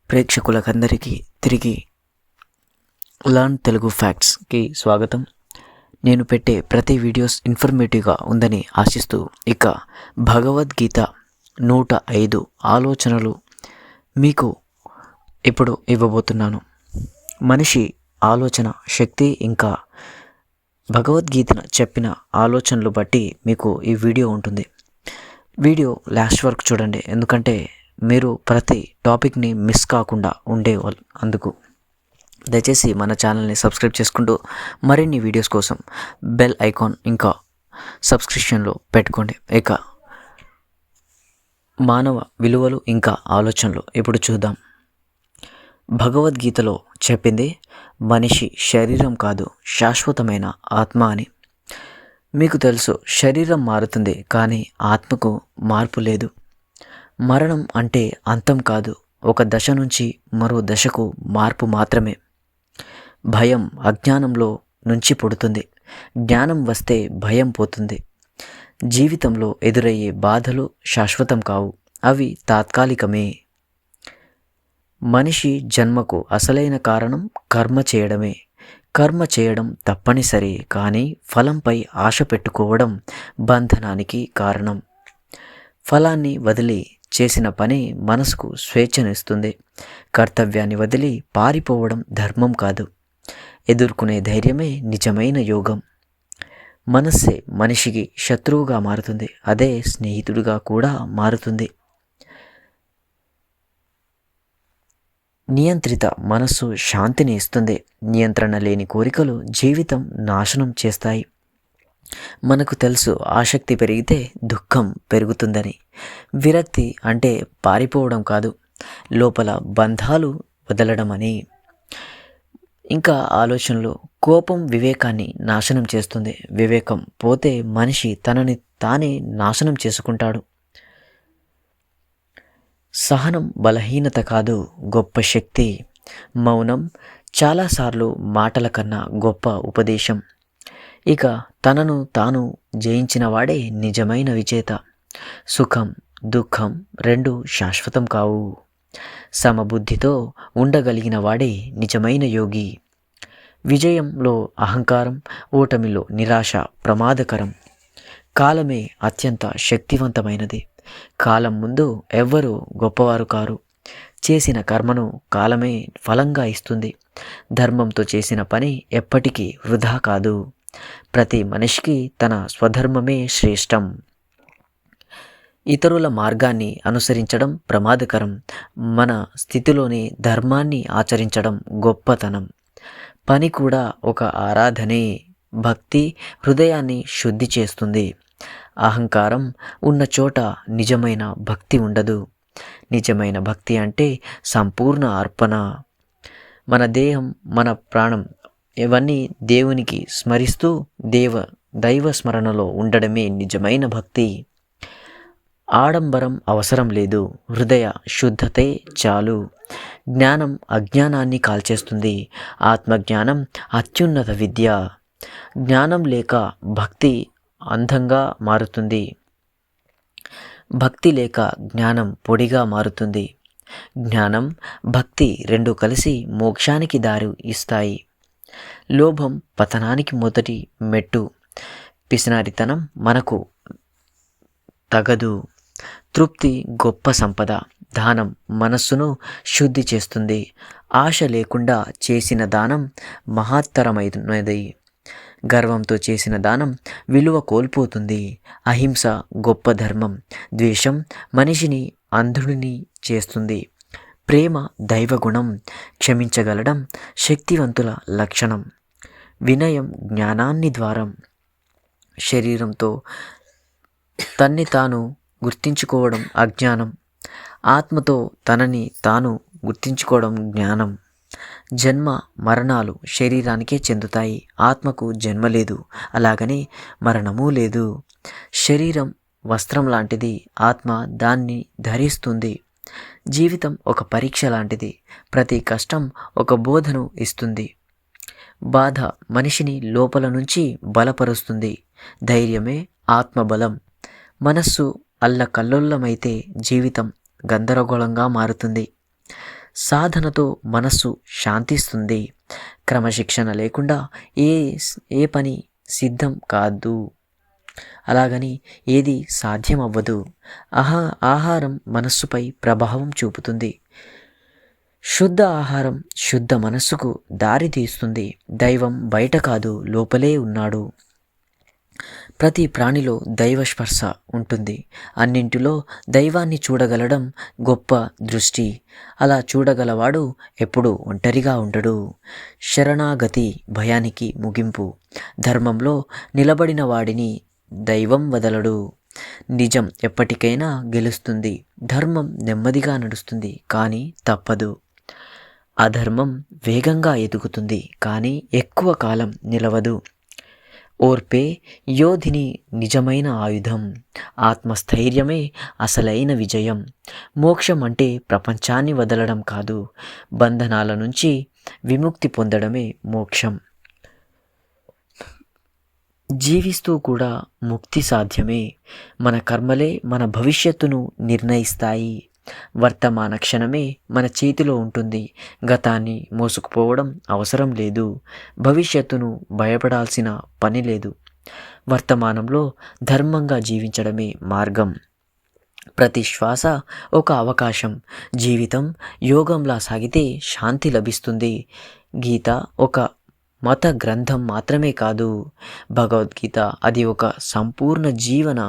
ప్రేక్షకులకందరికీ తిరిగి లర్న్ తెలుగు ఫ్యాక్ట్స్కి స్వాగతం. నేను పెట్టే ప్రతి వీడియోస్ ఇన్ఫర్మేటివ్గా ఉందని ఆశిస్తూ ఇక భగవద్గీత 105 ఆలోచనలు మీకు ఇప్పుడు ఇవ్వబోతున్నాను. మనిషి ఆలోచన శక్తి ఇంకా భగవద్గీతను చెప్పిన ఆలోచనలు బట్టి మీకు ఈ వీడియో ఉంటుంది. వీడియో లాస్ట్ వరకు చూడండి, ఎందుకంటే మీరు ప్రతి టాపిక్ని మిస్ కాకుండా ఉండేవాళ్ళు. అందుకు దయచేసి మన ఛానల్ని సబ్స్క్రైబ్ చేసుకుంటూ మరిన్ని వీడియోస్ కోసం బెల్ ఐకాన్ ఇంకా సబ్స్క్రిప్షన్లో పెట్టుకోండి. ఇక మానవ విలువలు ఇంకా ఆలోచనలు ఇప్పుడు చూద్దాం. భగవద్గీతలో చెప్పింది మనిషి శరీరం కాదు, శాశ్వతమైన ఆత్మ అని. మీకు తెలుసు, శరీరం మారుతుంది కానీ ఆత్మకు మార్పు లేదు. మరణం అంటే అంతం కాదు, ఒక దశ నుంచి మరో దశకు మార్పు మాత్రమే. భయం అజ్ఞానంలో నుంచి పుడుతుంది, జ్ఞానం వస్తే భయం పోతుంది. జీవితంలో ఎదురయ్యే బాధలు శాశ్వతం కావు, అవి తాత్కాలికమే. మనిషి జన్మకు అసలైన కారణం కర్మ చేయడమే. కర్మ చేయడం తప్పనిసరి, కానీ ఫలంపై ఆశ పెట్టుకోవడం బంధనానికి కారణం. ఫలాన్ని వదిలి చేసిన పని మనసుకు స్వేచ్ఛనిస్తుంది. కర్తవ్యాన్ని వదిలి పారిపోవడం ధర్మం కాదు, ఎదుర్కొనే ధైర్యమే నిజమైన యోగం. మనస్సే మనిషికి శత్రువుగా మారుతుంది, అదే స్నేహితుడిగా కూడా మారుతుంది. నియంత్రిత మనస్సు శాంతిని ఇస్తుంది, నియంత్రణ లేని కోరికలు జీవితం నాశనం చేస్తాయి. మనకు తెలుసు, ఆసక్తి పెరిగితే దుఃఖం పెరుగుతుందని. విరక్తి అంటే పారిపోవడం కాదు, లోపల బంధాలు వదలడం అని. ఇంకా ఆలోచనలు, కోపం వివేకాన్ని నాశనం చేస్తుంది. వివేకం పోతే మనిషి తనని తానే నాశనం చేసుకుంటాడు. సహనం బలహీనత కాదు, గొప్ప శక్తి. మౌనం చాలాసార్లు మాటల కన్నా గొప్ప ఉపదేశం. ఇక తనను తాను జయించిన వాడే నిజమైన విజేత. సుఖం దుఃఖం రెండు శాశ్వతం కావు, సమబుద్ధితో ఉండగలిగిన వాడే నిజమైన యోగి. విజయంలో అహంకారం, ఓటమిలో నిరాశ ప్రమాదకరం. కాలమే అత్యంత శక్తివంతమైనది. కాలం ముందు ఎవ్వరూ గొప్పవారు కారు. చేసిన కర్మను కాలమే ఫలంగా ఇస్తుంది. ధర్మంతో చేసిన పని ఎప్పటికీ వృధా కాదు. ప్రతి మనిషికి తన స్వధర్మమే శ్రేష్టం. ఇతరుల మార్గాన్ని అనుసరించడం ప్రమాదకరం. మన స్థితిలోనే ధర్మాన్ని ఆచరించడం గొప్పతనం. పని కూడా ఒక ఆరాధనే. భక్తి హృదయాన్ని శుద్ధి చేస్తుంది. అహంకారం ఉన్న చోట నిజమైన భక్తి ఉండదు. నిజమైన భక్తి అంటే సంపూర్ణ అర్పణ. మన దేహం, మన ప్రాణం ఇవన్నీ దేవునికి స్మరిస్తూ దైవ స్మరణలో ఉండడమే నిజమైన భక్తి. ఆడంబరం అవసరం లేదు, హృదయ శుద్ధతే చాలు. జ్ఞానం అజ్ఞానాన్ని కాల్చేస్తుంది. ఆత్మజ్ఞానం అత్యున్నత విద్య. జ్ఞానం లేక భక్తి అంధంగా మారుతుంది. భక్తి లేక జ్ఞానం పొడిగా మారుతుంది. జ్ఞానం భక్తి రెండు కలిసి మోక్షానికి దారి ఇస్తాయి. లోభం పతనానికి మొదటి మెట్టు. పిసినారితనం మనకు తగదు. తృప్తి గొప్ప సంపద. దానం మనస్సును శుద్ధి చేస్తుంది. ఆశ లేకుండా చేసిన దానం మహత్తరమైనది. గర్వంతో చేసిన దానం విలువ కోల్పోతుంది. అహింస గొప్ప ధర్మం. ద్వేషం మనిషిని అంధుడిని చేస్తుంది. ప్రేమ దైవగుణం. క్షమించగలడం శక్తివంతుల లక్షణం. వినయం జ్ఞానాన్ని ద్వారం. శరీరంతో తన్ని తాను గుర్తించుకోవడం అజ్ఞానం. ఆత్మతో తనని తాను గుర్తించుకోవడం జ్ఞానం. జన్మ మరణాలు శరీరానికే చెందుతాయి, ఆత్మకు జన్మ లేదు, అలాగని మరణము లేదు. శరీరం వస్త్రం లాంటిది, ఆత్మ దాన్ని ధరిస్తుంది. జీవితం ఒక పరీక్ష లాంటిది, ప్రతి కష్టం ఒక బోధను ఇస్తుంది. బాధ మనిషిని లోపల నుంచి బలపరుస్తుంది. ధైర్యమే ఆత్మబలం. మనస్సు అల్లకల్లోలమైతే జీవితం గందరగోళంగా మారుతుంది. సాధనతో మనస్సు శాంతిస్తుంది. క్రమశిక్షణ లేకుండా ఏ ఏ పని సిద్ధం కాదు. అలాగని ఏది సాధ్యం అవ్వదు. ఆహారం మనస్సుపై ప్రభావం చూపుతుంది. శుద్ధ ఆహారం శుద్ధ మనస్సుకు దారి తీస్తుంది. దైవం బయట కాదు, లోపలే ఉన్నాడు. ప్రతి ప్రాణిలో దైవ స్పర్శ ఉంటుంది. అన్నింటిలో దైవాన్ని చూడగలడం గొప్ప దృష్టి. అలా చూడగలవాడు ఎప్పుడూ ఒంటరిగా ఉండడు. శరణాగతి భయానికి ముగింపు. ధర్మంలో నిలబడిన వాడిని దైవం వదలడు. నిజం ఎప్పటికైనా గెలుస్తుంది. ధర్మం నెమ్మదిగా నడుస్తుంది, కానీ తప్పదు. అధర్మం వేగంగా ఎదుగుతుంది, కానీ ఎక్కువ కాలం నిలవదు. ఓర్పే యోధిని నిజమైన ఆయుధం. ఆత్మస్థైర్యమే అసలైన విజయం. మోక్షం అంటే ప్రపంచాన్ని వదలడం కాదు, బంధనాల నుంచి విముక్తి పొందడమే మోక్షం. జీవిస్తూ కూడా ముక్తి సాధ్యమే. మన కర్మలే మన భవిష్యత్తును నిర్ణయిస్తాయి. వర్తమాన క్షణమే మన చేతిలో ఉంటుంది. గతాన్ని మోసుకుపోవడం అవసరం లేదు. భవిష్యత్తును భయపడాల్సిన పని లేదు. వర్తమానంలో ధర్మంగా జీవించడమే మార్గం. ప్రతి శ్వాస ఒక అవకాశం. జీవితం యోగంలా సాగితే శాంతి లభిస్తుంది. గీత ఒక మత గ్రంథం మాత్రమే కాదు, భగవద్గీత అది ఒక సంపూర్ణ జీవన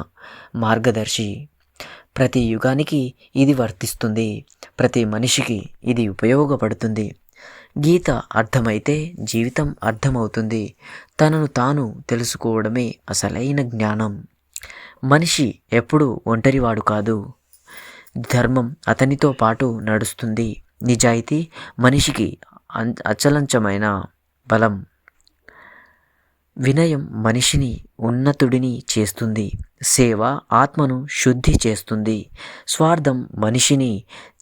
మార్గదర్శి. ప్రతి యుగానికి ఇది వర్తిస్తుంది. ప్రతి మనిషికి ఇది ఉపయోగపడుతుంది. గీత అర్థమైతే జీవితం అర్థమవుతుంది. తనను తాను తెలుసుకోవడమే అసలైన జ్ఞానం. మనిషి ఎప్పుడూ ఒంటరివాడు కాదు. ధర్మం అతనితో పాటు నడుస్తుంది. నిజాయితీ మనిషికి అచలంచమైన బలం. వినయం మనిషిని ఉన్నతుడిని చేస్తుంది. సేవ ఆత్మను శుద్ధి చేస్తుంది. స్వార్థం మనిషిని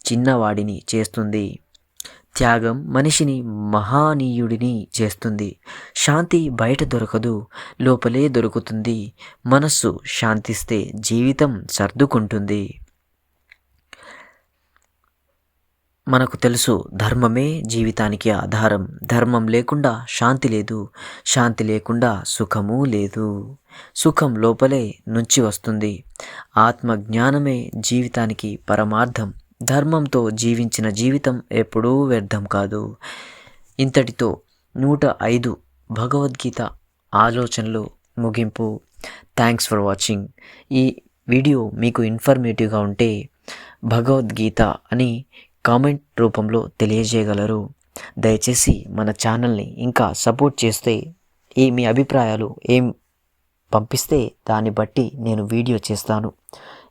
చిన్నవాడిని చేస్తుంది. త్యాగం మనిషిని మహానీయుడిని చేస్తుంది. శాంతి బయట దొరకదు, లోపలే దొరుకుతుంది. మనస్సు శాంతిస్తే జీవితం సర్దుకుంటుంది. మనకు తెలుసు, ధర్మమే జీవితానికి ఆధారం. ధర్మం లేకుండా శాంతి లేదు, శాంతి లేకుండా సుఖము లేదు. సుఖం లోపలే నుంచి వస్తుంది. ఆత్మ జ్ఞానమే జీవితానికి పరమార్థం. ధర్మంతో జీవించిన జీవితం ఎప్పుడూ వ్యర్థం కాదు. ఇంతటితో 105 భగవద్గీత ఆలోచనలు ముగింపు. Thanks for watching. ఈ వీడియో మీకు ఇన్ఫర్మేటివ్గా ఉంటే భగవద్గీత అని కామెంట్ రూపంలో తెలియజేయగలరు. దయచేసి మన ఛానల్ని ఇంకా సపోర్ట్ చేస్తే మీ అభిప్రాయాలు పంపిస్తే దాన్ని బట్టి నేను వీడియో చేస్తాను.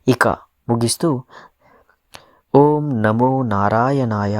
ఇక ముగిస్తూ ఓం నమో నారాయణాయ.